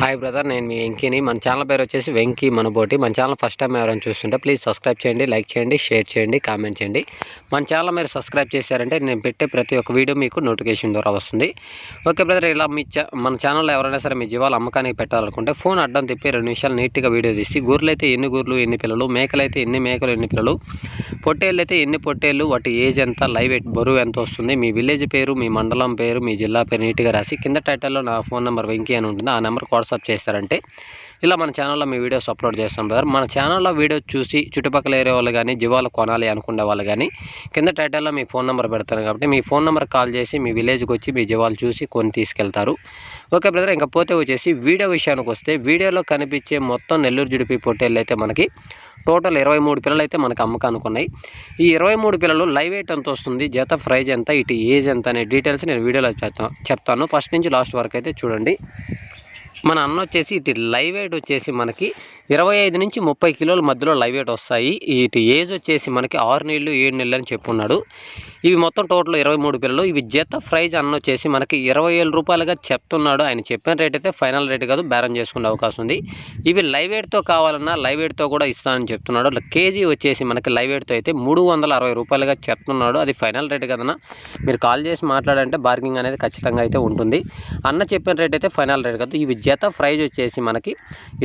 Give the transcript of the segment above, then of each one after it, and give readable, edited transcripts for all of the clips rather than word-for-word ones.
Hi brother, నేను మీ వెంకీని. మన channel పేరు వచ్చేసి వెంకీ మనబోటి. మన ఛానల్ ఫస్ట్ టైం ఎవరైనా చూస్తుంటే ప్లీజ్ సబ్స్క్రైబ్ చేయండి, లైక్ చేయండి, షేర్ చేయండి, కామెంట్ చేయండి. మన ఛానల్ మీరు సబ్స్క్రైబ్ చేశారంటే నేను పెట్టే ప్రతి ఒక్క వీడియో మీకు నోటిఫికేషన్ ద్వారా వస్తుంది. ఓకే బ్రదర్, ఇలా మన ఛానల్లో ఎవరైనా సరే మీ జీవాలు అమ్మకానికి పెట్టాలనుకుంటే ఫోన్ అడ్డం తిప్పి 2 నిమిషాలు నీట్గా వీడియో తీసి గూర్లు అయితే ఎన్ని గూర్లు ఎన్ని పిల్లలు, మేకలైతే ఎన్ని మేకలు ఎన్ని పిల్లలు, పొట్టేళ్ళు అయితే ఎన్ని పొట్టేళ్ళు, వాటి ఏజ్ ఎంత, లైవ్ వెయిట్ బరువు ఎంత వస్తుంది, మీ విలేజ్ పేరు, మీ మండలం పేరు, మీ జిల్లా పేరు నీట్గా రాసి కింద టైటిల్లో నా ఫోన్ నెంబర్ వెంకీ అని ఉంటుంది. ఆ నెంబర్కి వాట్సాప్ చేస్తారంటే ఇలా మన ఛానల్లో మీ వీడియోస్ అప్లోడ్ చేస్తాం బ్రదర్. మన ఛానల్లో వీడియో చూసి చుట్టుపక్కల ఏరియా వాళ్ళు కానీ జీవాలు కొనాలి అనుకునే వాళ్ళు కానీ కింద టైటిల్లో మీ ఫోన్ నెంబర్ పెడతాను కాబట్టి మీ ఫోన్ నెంబర్ కాల్ చేసి మీ విలేజ్కి వచ్చి మీ జీవాలు చూసి కొని తీసుకెళ్తారు. ఓకే బ్రదర్, ఇంకా పోతే వచ్చేసి వీడియో విషయానికి వస్తే వీడియోలో కనిపించే మొత్తం నెల్లూరు జుడిపి పొట్టేళ్ళు అయితే మనకి టోటల్ 23 పిల్లలు అయితే మనకు అమ్మకానికి ఉన్నాయి. ఈ 23 పిల్లలు లైవ్ వెయిట్ ఎంత వస్తుంది, జత ప్రైజ్ ఎంత, ఇటు ఏజ్ ఎంత అనే డీటెయిల్స్ నేను వీడియోలో చెప్తాను. ఫస్ట్ నుంచి లాస్ట్ వరకు అయితే చూడండి. మన అన్న వచ్చేసి ఇటు లైవ్ వెయిట్ వచ్చేసి మనకి 25 నుంచి 30 కిలోల మధ్యలో లైవ్ వెయిట్ వస్తాయి. ఇటు ఏజ్ వచ్చేసి మనకి 6 నెలలు 7 నెలలు అని చెప్పున్నాడు. ఇవి మొత్తం టోటల్ 23 పిల్లలు. ఇవి జత ప్రైజ్ అన్న వచ్చేసి మనకి 20,000 రూపాయలుగా చెప్తున్నాడు. ఆయన చెప్పిన రేట్ అయితే ఫైనల్ రేట్ కాదు, బేరం చేసుకునే అవకాశం ఉంది. ఇవి లైవ్ వెయిట్తో కావాలన్నా లైవ్ వెయిట్తో కూడా ఇస్తానని చెప్తున్నాడు. కేజీ వచ్చేసి మనకి లైవ్ వెయిట్తో అయితే 360 రూపాయలుగా చెప్తున్నాడు. అది ఫైనల్ రేట్ కదన్నా, మీరు కాల్ చేసి మాట్లాడంటే బార్గింగ్ అనేది ఖచ్చితంగా అయితే ఉంటుంది. అన్న చెప్పిన రేట్ అయితే ఫైనల్ రేట్ కాదు. ఇవి జత ప్రైజ్ వచ్చేసి మనకి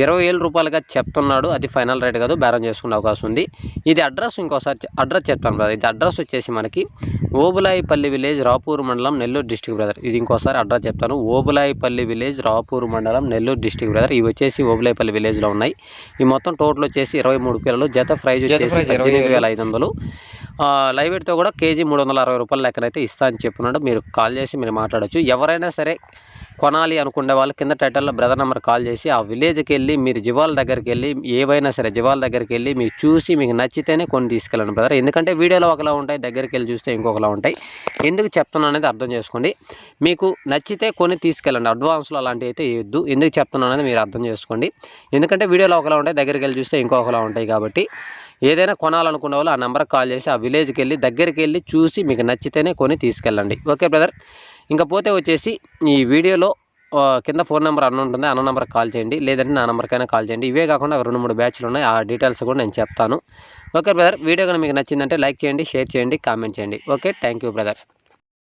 20,000 రూపాయలుగా చెప్తున్నాడు. అది ఫైనల్ రేట్ కాదు, బేరం చేసుకునే అవకాశం ఉంది. ఇది అడ్రస్ ఇంకోసారి అడ్రస్ చెప్తాను బ్రదర్. ఇది అడ్రస్ వచ్చేసి మనకి ఓబులాయిపల్లి విలేజ్, రాపూర్ మండలం, నెల్లూరు డిస్టిక్ బ్రదర్. ఇది ఇంకోసారి అడ్రస్ చెప్తాను. ఓబులాయిపల్లి విలేజ్, రాపూర్ మండలం, నెల్లూరు డిస్టిక్ బ్రదర్. ఇవి వచ్చేసి ఓబులాయిపల్లి విలేజ్లో ఉన్నాయి. ఈ మొత్తం టోటల్ వచ్చేసి 23 పిల్లలు. జత ప్రైజ్ వచ్చేసి 18,500. లైవ్ వెయిట్తో కూడా కేజీ 360 రూపాయల లెక్కనైతే ఇస్తా అని చెప్పున్నాడు. మీరు కాల్ చేసి మీరు మాట్లాడచ్చు. ఎవరైనా సరే కొనాలి అనుకునే వాళ్ళు కింద టైటిల్లో బ్రదర్ నెంబర్ కాల్ చేసి ఆ విలేజ్కి వెళ్ళి మీరు జీవాల దగ్గరికి వెళ్ళి ఏవైనా సరే జీవాల దగ్గరికి వెళ్ళి మీరు చూసి మీకు నచ్చితేనే కొని తీసుకెళ్ళండి బ్రదర్. ఎందుకంటే వీడియోలో ఒకలా ఉంటాయి, దగ్గరికి వెళ్ళి చూస్తే ఇంకొకలా ఉంటాయి. ఎందుకు చెప్తున్నా అనేది అర్థం చేసుకోండి. మీకు నచ్చితే కొని తీసుకెళ్ళండి. అడ్వాన్స్లో అలాంటివి అయితే ఇవ్వద్దు. ఎందుకు చెప్తున్నా అనేది మీరు అర్థం చేసుకోండి. ఎందుకంటే వీడియోలో ఒకలా ఉంటాయి, దగ్గరికి వెళ్ళి చూస్తే ఇంకొకలా ఉంటాయి. కాబట్టి ఏదైనా కొనాలనుకునే వాళ్ళు ఆ నెంబర్కి కాల్ చేసి ఆ విలేజ్కి వెళ్ళి దగ్గరికి వెళ్ళి చూసి మీకు నచ్చితేనే కొని తీసుకెళ్ళండి. ఓకే బ్రదర్, ఇంకా పోతే వచ్చేసి ఈ వీడియోలో కింద ఫోన్ నెంబర్ అన్న ఉంటుంది. అన్న నెంబర్కి కాల్ చేయండి, లేదంటే నా నెంబర్కైనా కాల్ చేయండి. ఇవే కాకుండా 2-3 బ్యాచ్లు ఉన్నాయి, ఆ డీటెయిల్స్ కూడా నేను చెప్తాను. ఓకే బ్రదర్, వీడియో కానీ మీకు నచ్చిందంటే లైక్ చేయండి, షేర్ చేయండి, కామెంట్ చేయండి. Okay, thank you brother.